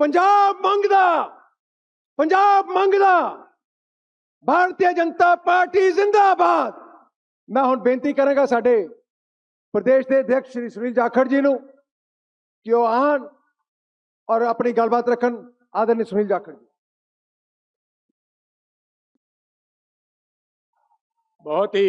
पंजाब मंगदा, पंजाब मंगदा, भारतीय जनता पार्टी जिंदाबाद। मैं हुण बेनती करांगा साडे प्रदेश के अध्यक्ष श्री सुनील जाखड़ जी नूं कि वो आन और अपनी गलबात रखन। आदरणीय सुनील जाखड़ जी। बहुत ही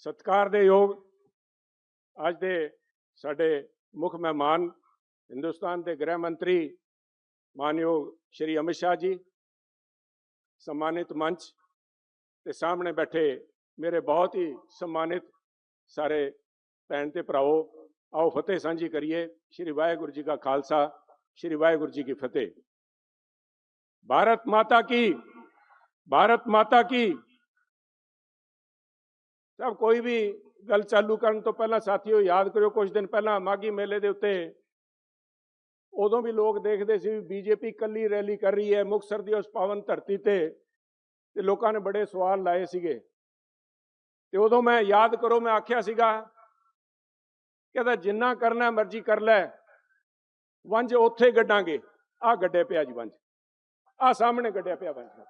सत्कार दे योग अज दे साडे मुख मेहमान हिंदुस्तान के गृह मंत्री मानयोग श्री अमित शाह जी, सम्मानित मंच के सामने बैठे मेरे बहुत ही सम्मानित सारे भैन ते भराओ, आओ फतेह सांझी करिए। श्री वाहेगुरु जी का खालसा, श्री वाहेगुरु जी की फतेह। भारत माता की, भारत माता की। सब कोई भी गल चालू करने तो पहला साथियों याद करो, कुछ दिन पहला माघी मेले के उत्ते उदों भी लोग देखते सी बीजेपी कली रैली कर रही है मुक्तसर की उस पावन धरती ते लोगों ने बड़े सवाल लाए सीगे। ते उदों मैं याद करो मैं आख्या सीगा कहता जिन्ना करना मर्जी कर लै, वंज उत्थे गड्डांगे। आ गड्डे पिया जी वंज, आ सामने गड्डिया पिया वंज।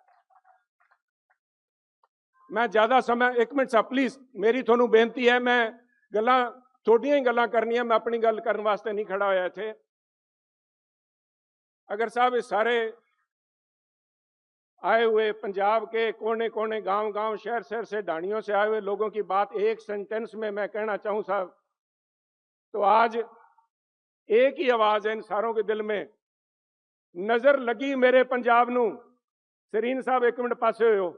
मैं ज्यादा समय, एक मिनट साहब प्लीज, मेरी थोनू बेनती है, मैं गल्लां थोड़ियां ही गल्लां करनियां, मैं अपनी गल करने वास्ते नहीं खड़ा होया इत्थे। अगर साहब इस सारे आए हुए पंजाब के कोने कोने, गांव गांव, शहर शहर से, ढाणियों से आए हुए लोगों की बात एक सेंटेंस में मैं कहना चाहूं साहब, तो आज एक ही आवाज है इन सारों के दिल में, नजर लगी मेरे पंजाब नू। सरीन साहब एक मिनट पासे हो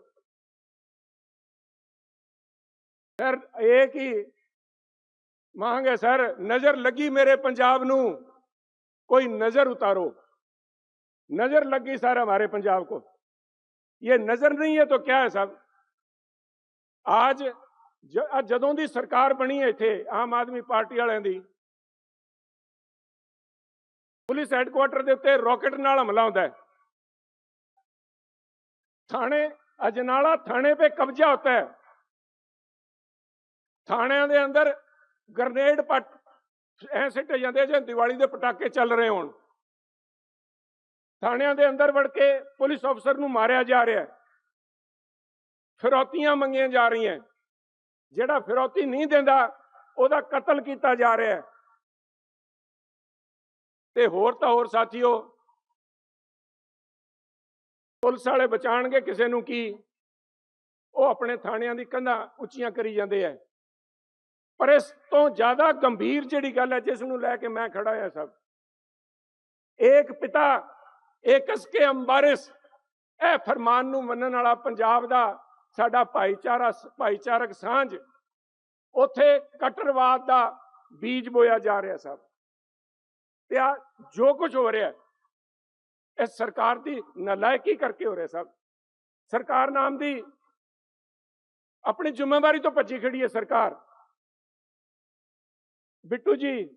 सर, एक ही मांग है सर, नजर लगी मेरे पंजाब नू, कोई नजर उतारो। नजर लगी सर हमारे पंजाब को, ये नजर नहीं है तो क्या है साहब। आज जदों दी सरकार बनी है इत्थे आम आदमी पार्टी वालियां दी, पुलिस हैडक्वार्टर के उत्ते रॉकेट नाल हमला होता है, थाने अजनाला थाने पे कब्जा होता है, थाने के अंदर ग्रनेड पट ऐ सिटे जाते जो दिवाली के पटाके चल रहे होण, थाने के अंदर वड़ के पुलिस अफसर नूं मारिया जा रहा है, फिरौतियां मंगियां जा रही हैं, जिहड़ा फिरौती नहीं देंदा उहदा कतल किया जा रहा है। ते होर तां होर साथियों, पुलिस वाले बचाणगे किसे नूं की, वो अपने थाणियां दी कंधां उच्चियां करी जांदे है। पर इस तो ज्यादा गंभीर जिहड़ी गल है जिस नूं लैके मैं खड़ा है साहब, एक पिता एक के अंबारिस, यह फरमान नूं मनण वाला पंजाब दा साडा भाईचारा, भाईचारक सांझ, उत्थे कट्टरवाद दा बीज बोया जा रहा साहब। ते जो कुछ हो रहा है इस सरकार की नालायकी करके हो रहा साहब। सरकार नाम दी अपनी जिम्मेवारी तो भज्जी खड़ी है सरकार। बिट्टू जी,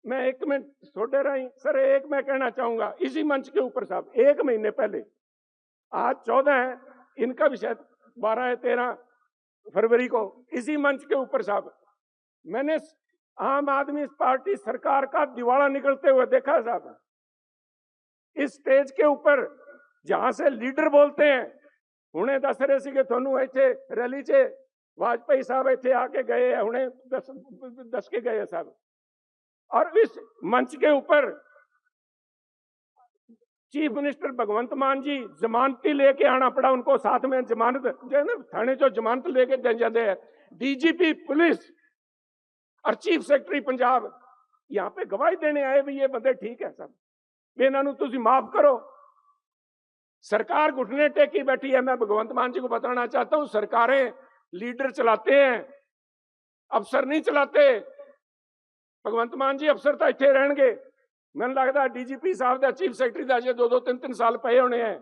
मैं एक मिनट थोड़े रही सर, एक मैं कहना चाहूंगा इसी मंच के ऊपर साहब, एक महीने पहले, आज 14 है, इनका भी शायद 12 या 13 फरवरी को, इसी मंच के ऊपर साहब मैंने आम आदमी पार्टी सरकार का दिवाला निकलते हुए देखा साहब। इस स्टेज के ऊपर जहां से लीडर बोलते हैं, हुणे दस रहे सी थोनू इत्थे रैली च वाजपेयी साहब इत्थे आके गए हैं, हुणे दस के गए साहब, और इस मंच के ऊपर चीफ मिनिस्टर भगवंत मान जी जमानती लेके आना पड़ा उनको, साथ में जमानत जो है ना थाने जो जमानत लेके दे जाते हैं, डीजीपी पुलिस और चीफ सेक्रेटरी पंजाब यहाँ पे गवाही देने आए भी ये बंदे ठीक है सब, इन्हों तुसी माफ करो। सरकार घुटने टेकी बैठी है। मैं भगवंत मान जी को बताना चाहता हूं, सरकारें लीडर चलाते हैं, अफसर नहीं चलाते। भगवंत मान जी अफसर तो इत्थे रहणगे, मैनूं लगदा डीजीपी साहब दा, चीफ सैकटरी दा अजे 2-2 3-3 साल पे होने हैं,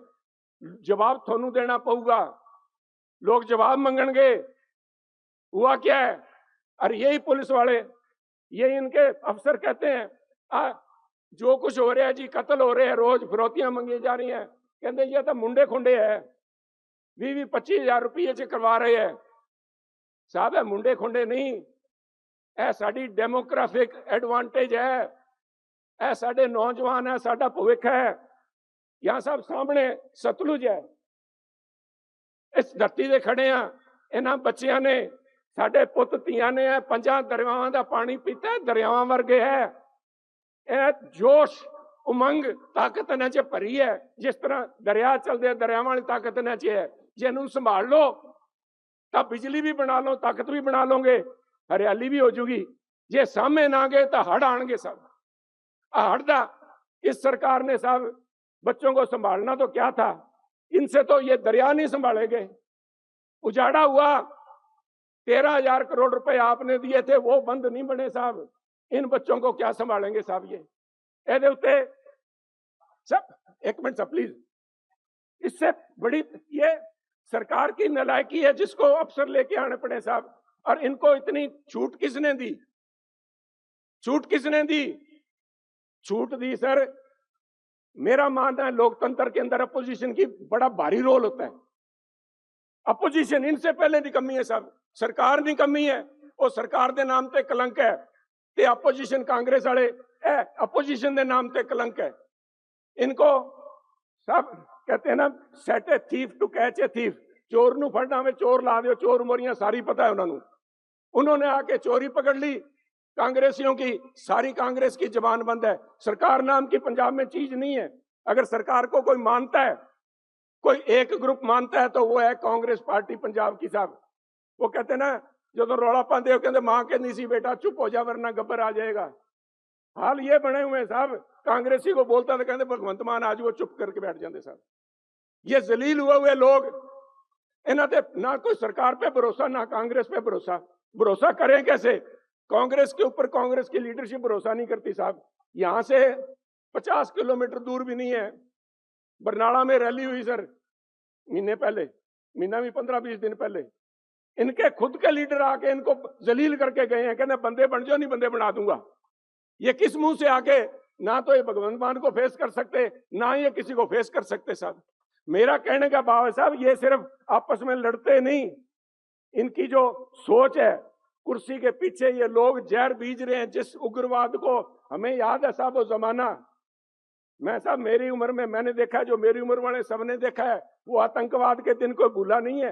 जवाब थोनू देना पऊगा, लोग जवाब मंगणगे। हुआ क्या है, और यही पुलिस वाले, यही इनके अफसर कहते हैं जो कुछ हो रहा है जी, कत्ल हो रहे हैं, रोज फिरौतियां मंगी जा रही हैं, कहते ये तो मुंडे खुंडे है, 20-25 हज़ार रुपये च करवा रहे हैं साहब। है मुंडे खुंडे नहीं, यह साडी डेमोग्राफिक एडवांटेज है। ਇਹ ਸਾਡੇ ਨੌਜਵਾਨ ਹੈ, ਸਾਡਾ ਭਵਿੱਖ ਹੈ। यहाँ साहब सामने सतलुज है, इस धरती ਦੇ ਖੜੇ ਆ। ਇਹਨਾਂ ਬੱਚਿਆਂ ਨੇ, ਸਾਡੇ ਪੁੱਤ ਧੀਆਂ ਨੇ ਇਹ 5 ਦਰਿਆਵਾਂ ਦਾ ਪਾਣੀ ਪੀਤਾ ਹੈ, ਦਰਿਆਵਾਂ ਵਰਗੇ ਹੈ। ਇਹ ਜੋਸ਼, ਉਮੰਗ, ਤਾਕਤ ਇਹਨਾਂ 'ਚ ਭਰੀ ਹੈ। ਜਿਸ ਤਰ੍ਹਾਂ ਦਰਿਆ ਚੱਲਦੇ, ਦਰਿਆਵਾਂ ਵਾਲੀ ਤਾਕਤ ਇਹਨਾਂ 'ਚ ਹੈ। ਜੇ ਇਹਨੂੰ ਸੰਭਾਲ ਲਓ ਤਾਂ ਬਿਜਲੀ ਵੀ ਬਣਾ ਲਓ, ਤਾਕਤ ਵੀ ਬਣਾ ਲਓਗੇ, ਹਰਿਆਲੀ ਵੀ ਹੋ ਜੂਗੀ। ਜੇ ਸਾਹਮਣੇ ਨਾ ਗਏ ਤਾਂ ਹੜ ਆਣਗੇ सब। हड़ दा इस सरकार ने साहब बच्चों को संभालना तो क्या था, इनसे तो ये दरिया नहीं संभाले गए। उजाड़ा हुआ 13,000 करोड़ रुपए आपने दिए थे, वो बंद नहीं बने साहब। इन बच्चों को क्या संभालेंगे साहब? ये उत्ते सब, एक मिनट साहब प्लीज, इससे बड़ी ये सरकार की नालायकी है जिसको अफसर लेके आने पड़े साहब। और इनको इतनी छूट किसने दी? छूट किसने दी? छूट दी सर, मेरा मानना है लोकतंत्र के अंदर अपोजिशन की बड़ा भारी रोल होता है। अपोजिशन इनसे पहले निकम्मी है साहब, सरकार निकम्मी है। और सरकार के नाम ते कलंक है, ते अपोजिशन कांग्रेस वाले अपोजिशन के नाम ते कलंक है। इनको सब कहते हैं ना, set a thief to catch a thief. चोर नू फड़ना में चोर ला दो, चोर मोरियां सारी पता है उन्होंने। उन्होंने आके चोरी पकड़ ली। कांग्रेसियों की सारी कांग्रेस की जबान बंद है। सरकार नाम की पंजाब में चीज नहीं है। अगर सरकार को कोई मानता है, कोई एक ग्रुप मानता है, तो वो है कांग्रेस पार्टी पंजाब की साहब। वो कहते हैं ना, जो तो रौला पाते हो, कहते मां के नहीं सी बेटा चुप हो जा वरना गब्बर आ जाएगा। हाल ये बने हुए साहब। कांग्रेसी को बोलता था, कहते भगवंत मान आज वो चुप करके बैठ जाते साहब। ये जलील हुए हुए लोग, इन्होंने ना कोई सरकार पे भरोसा, ना कांग्रेस पे भरोसा। भरोसा करें कैसे? कांग्रेस के ऊपर कांग्रेस की लीडरशिप भरोसा नहीं करती साहब। यहां से 50 किलोमीटर दूर भी नहीं है, बरनाला में रैली हुई सर महीने पहले, महीना भी 15-20 दिन पहले। इनके खुद के लीडर आके इनको जलील करके गए हैं, कहते बंदे बन जाओ, नहीं बंदे बना दूंगा। ये किस मुंह से आके, ना तो ये भगवंत मान को फेस कर सकते, ना ये किसी को फेस कर सकते साहब। मेरा कहने का भाव है साहब, ये सिर्फ आपस में लड़ते नहीं, इनकी जो सोच है, कुर्सी के पीछे ये लोग जहर बीज रहे हैं। जिस उग्रवाद को हमें याद है साहब वो जमाना, मैं साहब मेरी उम्र में मैंने देखा है, जो मेरी उम्र वाले सबने देखा है, वो आतंकवाद के दिन कोई भूला नहीं है।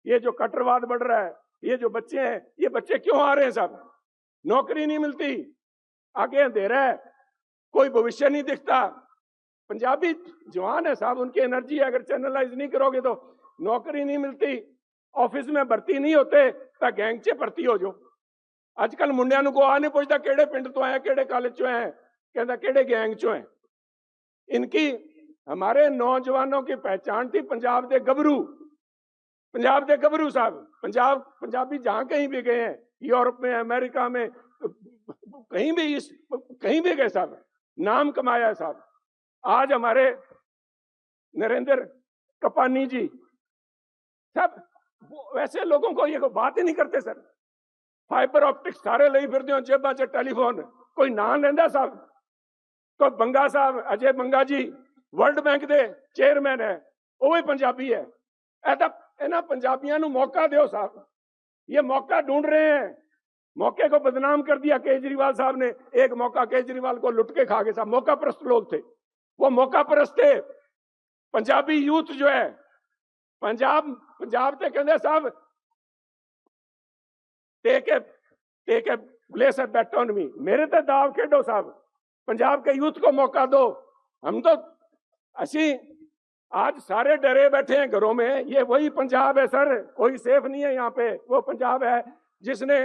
ये जो कट्टरवाद बढ़ रहा है, ये जो बच्चे हैं, ये बच्चे क्यों आ रहे हैं साहब? नौकरी नहीं मिलती, आगे अंधेरा है, कोई भविष्य नहीं दिखता। पंजाबी जवान है साहब, उनकी एनर्जी अगर चैनलाइज नहीं करोगे तो नौकरी नहीं मिलती, ऑफिस में भर्ती नहीं होते, तो गैंग च भर्ती हो जाओ। अजकल मुंडिया को आ नहीं पूछता किहड़े पिंड तो आए, किहड़े कॉलेज चो आए, कहता किहड़े गैंग चो है। इनकी, हमारे नौजवानों की पहचान थी पंजाब के गबरू, पंजाब के गबरू साहब। पंजाबी जहां कहीं भी गए हैं, यूरोप में, अमेरिका में, कहीं भी गए साहब, नाम कमाया है साहब। आज हमारे नरेंद्र कपानी जी साहब, वैसे लोगों को ये बात ही नहीं करते सर। फाइबर ऑप्टिक्स सारे ले फिरते हो, जेबा च टेलीफोन, कोई नाम लेंदा साहब? कोई बंगा साहब, अजय बंगा जी वर्ल्ड बैंक के चेयरमैन है, वो भी पंजाबी है। ऐसा इन्होंने पंजाबियों को मौका दो साहब, ये मौका ढूंढ रहे हैं। मौके को बदनाम कर दिया केजरीवाल साहब ने। एक मौका केजरीवाल को लुट के खा गए साहब। मौका परस्त लोग थे, वो मौका परस्त थे। पंजाबी यूथ जो है, पंजाब ते कहते साहब, take a place a bet on me, मेरे ते दाव खेडो साहब। पंजाब के यूथ को मौका दो। हम तो असी आज सारे डरे बैठे हैं घरों में। ये वही पंजाब है सर, कोई सेफ नहीं है यहाँ पे। वो पंजाब है जिसने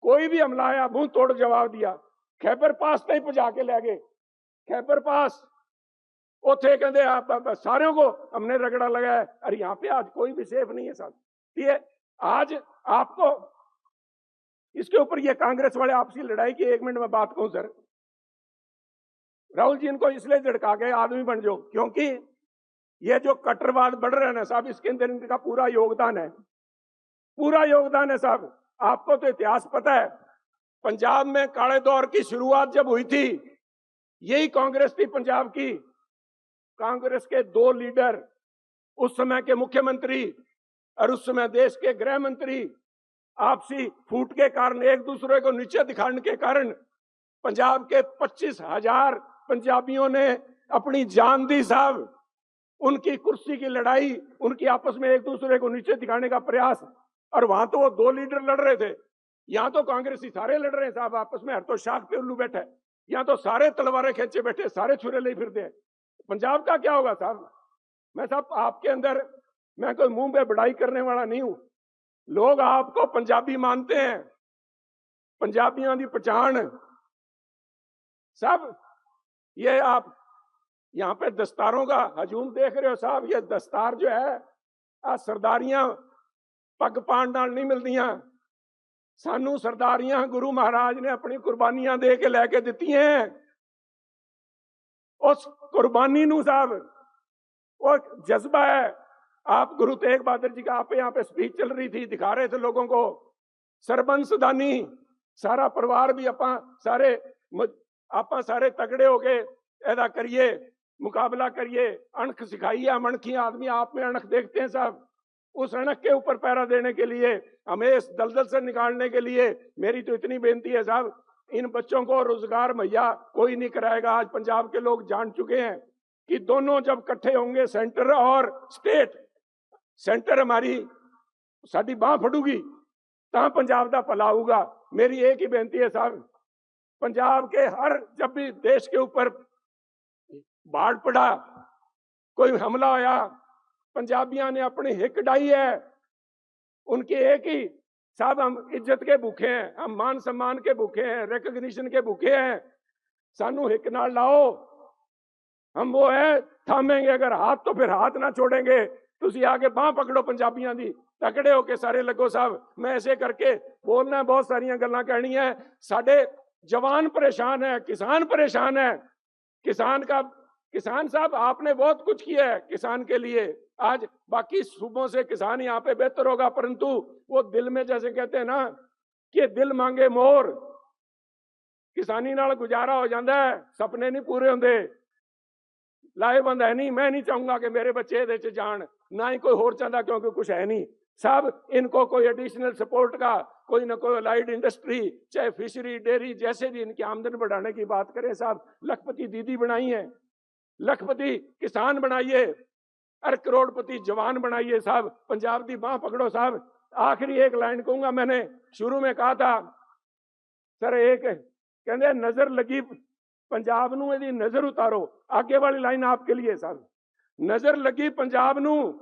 कोई भी हमला आया मुंह तोड़ जवाब दिया। खैबर पास तक पहुंचा के ले गए। खैबर पास उथे कहते आप सारों को हमने रगड़ा लगाया। अरे यहाँ पे आज कोई भी सेफ नहीं है साहब। ये आज आपको इसके ऊपर ये कांग्रेस वाले आपसी लड़ाई की 1 मिनट में बात कहूं सर, राहुल जी इनको इसलिए झड़का के आदमी बन जाओ क्योंकि ये जो कट्टरवाद बढ़ रहा है ना साहब, इसके अंदर इनका पूरा योगदान है, पूरा योगदान है साहब। आपको तो इतिहास पता है, पंजाब में काले दौर की शुरुआत जब हुई थी, यही कांग्रेस थी पंजाब की। कांग्रेस के 2 लीडर, उस समय के मुख्यमंत्री और उस समय देश के गृह मंत्री, आपसी फूट के कारण, एक दूसरे को नीचे दिखाने के कारण पंजाब के 25,000 पंजाबियों ने अपनी जान दी साहब। उनकी कुर्सी की लड़ाई, उनकी आपस में एक दूसरे को नीचे दिखाने का प्रयास, और वहां तो वो 2 लीडर लड़ रहे थे, यहां तो कांग्रेसी सारे लड़ रहे हैं साहब आपस में। हर तो शाख पे उल्लू बैठा है, यहां तो सारे तलवारें खींचे बैठे, सारे छुरे ले फिरते हैं। पंजाब का क्या होगा साहब? मैं साहब आपके अंदर, मैं कोई मुंह पे बड़ाई करने वाला नहीं हूं, लोग आपको पंजाबी मानते हैं, पंजाबियों की पहचान साहब। ये आप यहाँ पे दस्तारों का हजूम देख रहे हो साहब, ये दस्तार जो है आ सरदारियां पग पाण नाल नहीं मिलदियां, सानू सरदारियां गुरु महाराज ने अपनी कुर्बानियां दे के लैके दित्ती हैं। उस कुर्बानी नू साहब वो जज्बा है। आप गुरु तेग बहादुर जी का, आप यहाँ पे स्पीच चल रही थी, दिखा रहे थे लोगों को, सरबंस दानी सारा परिवार भी आप सारे तगड़े हो गए, ऐदा करिए, मुकाबला करिए, अणख सिखाइए। हम अणखी आदमी आप में अणख देखते हैं साहब, उस अणख के ऊपर पैरा देने के लिए, हमें इस दलदल से निकालने के लिए मेरी तो इतनी बेनती है साहब, इन बच्चों को रोजगार मुहैया कोई नहीं कराएगा। आज पंजाब के लोग जान चुके हैं कि दोनों जब इकट्ठे होंगे, सेंटर और स्टेट, सेंटर हमारी साडी बांह फड़ूगी तो पंजाब का भला होगा। मेरी एक ही बेनती है साहब, पंजाब के हर, जब भी देश के ऊपर बाढ़ पड़ा, कोई हमला होया, पंजाबियों ने अपनी हिक डाई है, उनकी एक ही साहब, हम इज्जत के भूखे हैं, हम मान सम्मान के भूखे हैं, रिकग्निशन के भूखे हैं, सानू हिक नाल लाओ, हम वो है थामेंगे, अगर हाथ तो फिर हाथ ना छोड़ेंगे। तुसी आके बांह पकड़ो पंजाबियों की, तकड़े होके सारे लगो साहब। मैं ऐसे करके बोलना, बहुत सारियां गल्लां कहनी है। साडे जवान परेशान है, किसान परेशान है, किसान साहब आपने बहुत कुछ किया है किसान के लिए, आज बाकी सूबों से किसान यहाँ पे बेहतर होगा, परंतु वो दिल में, जैसे कहते हैं ना कि दिल मांगे मोर, किसानी नाल गुजारा हो जाता है, सपने नहीं पूरे होंगे, लाहेबंद है नहीं। मैं नहीं चाहूंगा कि मेरे बच्चे ਇਹਦੇ ਚ जान, ना ही कोई होर चाहता, क्योंकि कुछ है नहीं साहब। इनको कोई एडिशनल सपोर्ट का, कोई ना कोई अलाइड इंडस्ट्री, चाहे फिशरी, डेयरी, जैसे भी इनकी आमदन बढ़ाने की बात करें साहब। लखपति दीदी बनाई है, लखपति किसान बनाइए, और करोड़पति जवान बनाइए साहब। पंजाब की बांह पकड़ो साहब। आखिरी एक लाइन कहूंगा, मैंने शुरू में कहा था सर, एक कहते नजर लगी पंजाब नूं, इहदी नजर उतारो। आगे वाली लाइन आपके लिए साहब, नजर लगी पंजाब नूं,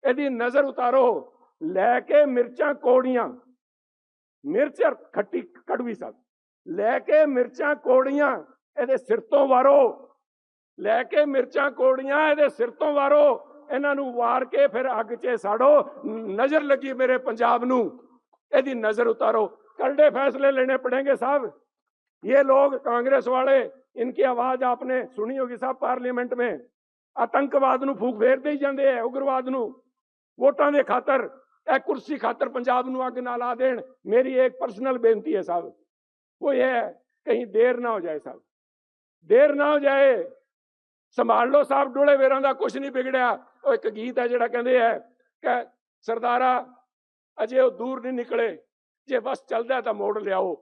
इहदी नजर उतारो, लैके मिर्चां कोड़ियां, मिर्च खट्टी कड़वी साहब, लैके मिर्चां कोड़ियां इहदे सिर तो वारो, लैके मिर्चां कोड़ियां इहदे सिर तो वारो, इन्हां नूं वार के फिर अग च साड़ो। नजर लगी मेरे पंजाब नूं, इहदी नजर उतारो। करड़े फैसले लेने पड़ेंगे साहब। ये लोग कांग्रेस वाले, इनकी आवाज आपने सुनी होगी साहब, पार्लीमेंट में आतंकवाद नूं फूक फेरते ही जाते हैं, उग्रवाद नूं, वोटां दे खातर, ए कुर्सी खातर पंजाब नूं अग ना ला देण। मेरी एक पर्सनल बेनती है साहब, वो ये है, कहीं देर ना हो जाए साहब, देर ना हो जाए, संभाल लो साहब। डोले वेरां दा कुछ नहीं बिगड़िया। ਉਹ एक गीत है जिहड़ा कहंदे है कि सरदारा अजे वो दूर नहीं निकले, जे बस चलदा तां मोड़ लियाओ।